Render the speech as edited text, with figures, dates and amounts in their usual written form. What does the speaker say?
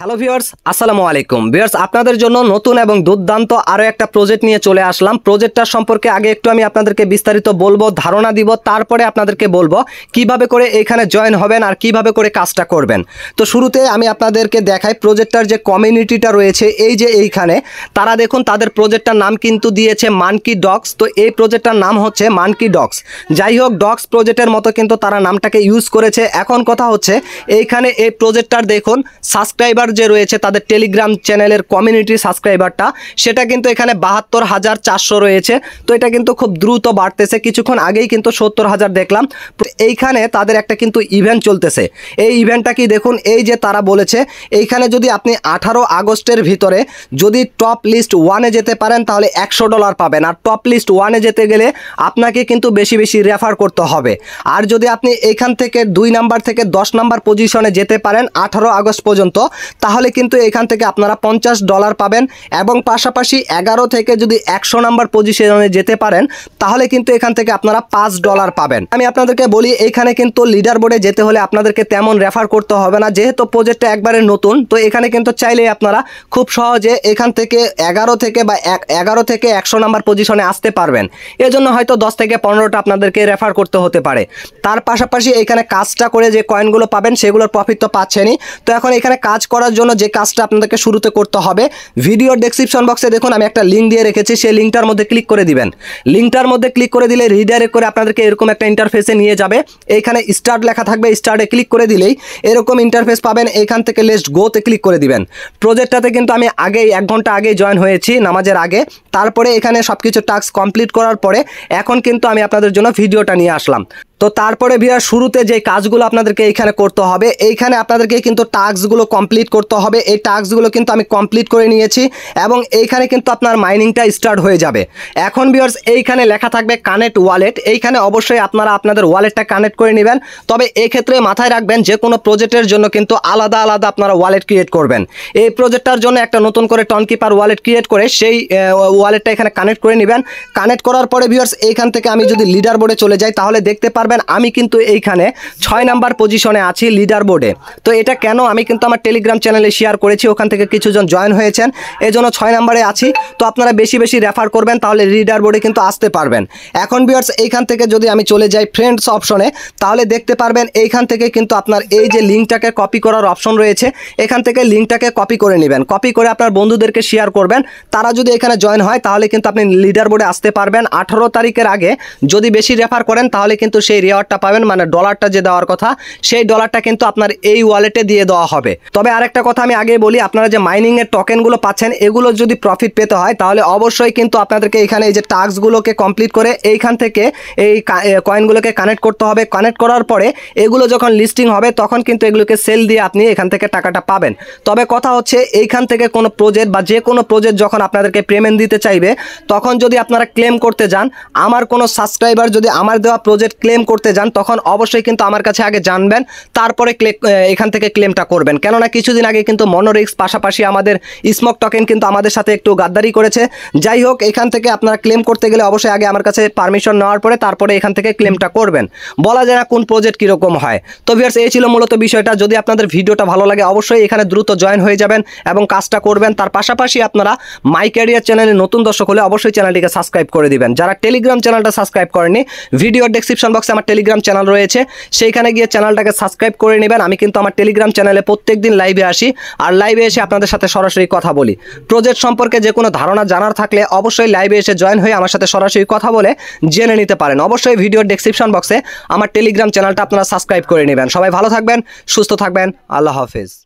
Hello viewers, আসসালামু আলাইকুম। Viewers, আপনাদের জন্য নতুন এবং দুর্দান্ত আরও একটা প্রজেক্ট নিয়ে চলে আসলাম। প্রজেক্টটার সম্পর্কে আগে একটু আমি আপনাদেরকে বিস্তারিত বলবো, ধারণা দিব, তারপরে আপনাদেরকে বলবো কিভাবে করে এইখানে জয়েন হবেন আর কিভাবে করে কাজটা করবেন। তো শুরুতে আমি আপনাদেরকে দেখাই প্রজেক্টটার যে কমিউনিটিটা রয়েছে, এই যে এইখানে তারা দেখুন তাদের প্রজেক্টটার নাম কিন্তু দিয়েছে মানকি ডগস। তো এই প্রজেক্টটার নাম হচ্ছে মানকি ডগস। যাই হোক, ডগস প্রজেক্টের মতো কিন্তু তারা নামটাকে ইউজ করেছে। এখন কথা হচ্ছে এইখানে এই প্রজেক্টটার দেখুন সাবস্ক্রাইবার যে রয়েছে তাদের টেলিগ্রাম চ্যানেলের কমিউনিটি সাবস্ক্রাইবারটা, সেটা কিন্তু এখানে 72,400 রয়েছে। তো এটা কিন্তু খুব দ্রুত বাড়তেছে। কিছুক্ষণ আগেই কিন্তু 70,000 দেখলাম। এইখানে তাদের একটা কিন্তু ইভেন্ট চলতেছে। এই ইভেন্টটা কি দেখুন, এই যে তারা বলেছে এইখানে যদি আপনি 18 আগস্টের ভিতরে যদি টপ লিস্ট 1-এ যেতে পারেন তাহলে $100 পাবেন। আর টপ লিস্ট 1-এ যেতে গেলে আপনাকে কিন্তু বেশি বেশি রেফার করতে হবে। আর যদি আপনি এইখান থেকে 2 নাম্বার থেকে 10 নাম্বার পজিশনে যেতে পারেন 18 আগস্ট পর্যন্ত, তাহলে কিন্তু এখান থেকে আপনারা $50 পাবেন। এবং পাশাপাশি 11 থেকে যদি 100 নাম্বার পজিশনে যেতে পারেন তাহলে কিন্তু এখান থেকে আপনারা $5 পাবেন। আমি আপনাদেরকে বলি, এইখানে কিন্তু লিডার বোর্ডে যেতে হলে আপনাদেরকে তেমন রেফার করতে হবে না, যেহেতু প্রজেক্টটা একবারে নতুন। তো এখানে কিন্তু চাইলেই আপনারা খুব সহজে এখান থেকে 11 থেকে 100 নাম্বার পজিশনে আসতে পারবেন। এজন্য হয়তো 10 থেকে 15টা আপনাদেরকে রেফার করতে হতে পারে। তার পাশাপাশি এখানে কাজটা করে যে কয়েনগুলো পাবেন সেগুলোর প্রফিট তো পাচ্ছেনই। তো এখন এখানে কাজ করার জন্য যে কাজটা আপনাদেরকে শুরুতে করতে হবে, ভিডিওর ডেসক্রিপশন বক্সে দেখুন আমি একটা লিঙ্ক দিয়ে রেখেছি, সেই লিঙ্কটার মধ্যে ক্লিক করে দিবেন। লিঙ্কটার মধ্যে ক্লিক করে দিলে রিডাইরেক্ট করে আপনাদেরকে এরকম একটা ইন্টারফেসে নিয়ে যাবে। এইখানে স্টার্ট লেখা থাকবে, স্টার্টে ক্লিক করে দিলেই এরকম ইন্টারফেস পাবেন। এইখান থেকে লেটস গোতে ক্লিক করে দিবেন। প্রজেক্টটাতে কিন্তু আমি আগেই 1 ঘন্টা আগেই জয়েন হয়েছি নামাজের আগে। তারপরে এখানে সব কিছু টাস্ক কমপ্লিট করার পরে এখন কিন্তু আমি আপনাদের জন্য ভিডিওটা নিয়ে আসলাম। তো তারপরে ভিউয়ার শুরুতে যে কাজগুলো আপনাদেরকে এইখানে করতে হবে, এইখানে আপনাদেরকে কিন্তু টাস্কগুলো কমপ্লিট করতে হবে। এই টাস্কগুলো কিন্তু আমি কমপ্লিট করে নিয়েছি এবং এইখানে কিন্তু আপনার মাইনিংটা স্টার্ট হয়ে যাবে। এখন ভিউয়ার্স এইখানে লেখা থাকবে কানেক্ট ওয়ালেট। এইখানে অবশ্যই আপনারা আপনাদের ওয়ালেটটা কানেক্ট করে নেবেন। তবে এই ক্ষেত্রে মাথায় রাখবেন যে কোনো প্রজেক্টের জন্য কিন্তু আলাদা আলাদা আপনারা ওয়ালেট ক্রিয়েট করবেন। এই প্রজেক্টটার জন্য একটা নতুন করে টনকিপার ওয়ালেট ক্রিয়েট করে সেই ওয়ালেটটা এখানে কানেক্ট করে নেবেন। কানেক্ট করার পরে ভিউয়ার্স এইখান থেকে আমি যদি লিডার বোর্ডে চলে যাই তাহলে দেখতে পারবেন আমি কিন্তু এইখানে 6 নাম্বার পজিশনে আছি লিডার বোর্ডে। তো এটা কেন, আমি কিন্তু আমার টেলিগ্রাম চ্যানেলে শেয়ার করেছি, ওখান থেকে কিছুজন জয়েন হয়েছেন, এজন্য 6 নাম্বারে আছি। তো আপনারা বেশি বেশি রেফার করবেন তাহলে লিডার বোর্ডে কিন্তু আসতে পারবেন। এখন ভিউয়ার্স এইখান থেকে যদি আমি চলে যাই ফ্রেন্ডস অপশনে তাহলে দেখতে পারবেন এইখান থেকে কিন্তু আপনার এই যে লিঙ্কটাকে কপি করার অপশন রয়েছে, এখান থেকে লিঙ্কটাকে কপি করে নেবেন। কপি করে আপনার বন্ধুদেরকে শেয়ার করবেন। তারা যদি এখানে জয়েন হয় তাহলে কিন্তু আপনি লিডার বোর্ডে আসতে পারবেন। 18 তারিখের আগে যদি বেশি রেফার করেন তাহলে কিন্তু সেই রিওয়ার্ডটা পাবেন, মানে ডলারটা যে দেওয়ার কথা সেই ডলারটা কিন্তু আপনার এই ওয়ালেটে দিয়ে দেওয়া হবে। তবে আরেকটা কথা আমি আগে বলি, আপনারা যে মাইনিং এর টোকেনগুলো পাচ্ছেন এগুলো যদি প্রফিট পেতে হয় তাহলে অবশ্যই কিন্তু আপনাদেরকে এখানে এই যে টাস্কগুলোকে কমপ্লিট করে এইখান থেকে এই কয়েনগুলোকে কানেক্ট করতে হবে। কানেক্ট করার পরে এগুলো যখন লিস্টিং হবে তখন কিন্তু এগুলোকে সেল দিয়ে আপনি এখান থেকে টাকাটা পাবেন। তবে কথা হচ্ছে এইখান থেকে কোনো প্রজেক্ট বা যে কোনো প্রজেক্ট যখন আপনাদেরকে পেমেন্ট দিতে চাইবে তখন যদি আপনারা ক্লেম করতে যান, আমার কোনো সাবস্ক্রাইবার যদি আমার দেওয়া প্রজেক্ট ক্লেম করতে যান তখন অবশ্যই কিন্তু আমার কাছে আগে জানবেন, তারপরে এখান থেকে ক্লেমটা করবেন। কেননা কিছুদিন আগে কিন্তু মনোরিক্স পাশাপাশি আমাদের স্মোক টোকেন কিন্তু আমাদের সাথে একটু গাদ্দারি করেছে। যাই হোক, এখান থেকে আপনারা ক্লেম করতে গেলে অবশ্যই আগে আমার কাছে পারমিশন নেওয়ার পরে তারপরে এখান থেকে ক্লেমটা করবেন। বলা যায় না কোন প্রজেক্ট কীরকম হয়। তো ভিউয়ার্স এই ছিল মূলত বিষয়টা। যদি আপনাদের ভিডিওটা ভালো লাগে অবশ্যই এখানে দ্রুত জয়েন হয়ে যাবেন এবং কাজটা করবেন। তার পাশাপাশি আপনারা মাই ক্যারিয়ার চ্যানেলে নতুন দর্শক হলে অবশ্যই চ্যানেলটিকে সাবস্ক্রাইব করে দিবেন। যারা টেলিগ্রাম চ্যানেলটা সাবস্ক্রাইব করেনি, ভিডিওর ডেসক্রিপশন বক্সে আমার টেলিগ্রাম চ্যানেল রয়েছে, সেইখানে গিয়ে চ্যানেলটাকে সাবস্ক্রাইব করে নেবেন। আমি কিন্তু আমার টেলিগ্রাম চ্যানেলে প্রত্যেকদিন লাইভে আসি, আর লাইভে এসে আপনাদের সাথে সরাসরি কথা বলি। প্রজেক্ট সম্পর্কে যে কোনো ধারণা জানার থাকলে অবশ্যই লাইভে এসে জয়েন হয়ে আমার সাথে সরাসরি কথা বলে জেনে নিতে পারেন। অবশ্যই ভিডিওর ডেসক্রিপশন বক্সে আমার টেলিগ্রাম চ্যানেলটা আপনারা সাবস্ক্রাইব করে নেবেন। সবাই ভালো থাকবেন, সুস্থ থাকবেন, আল্লাহ হাফেজ।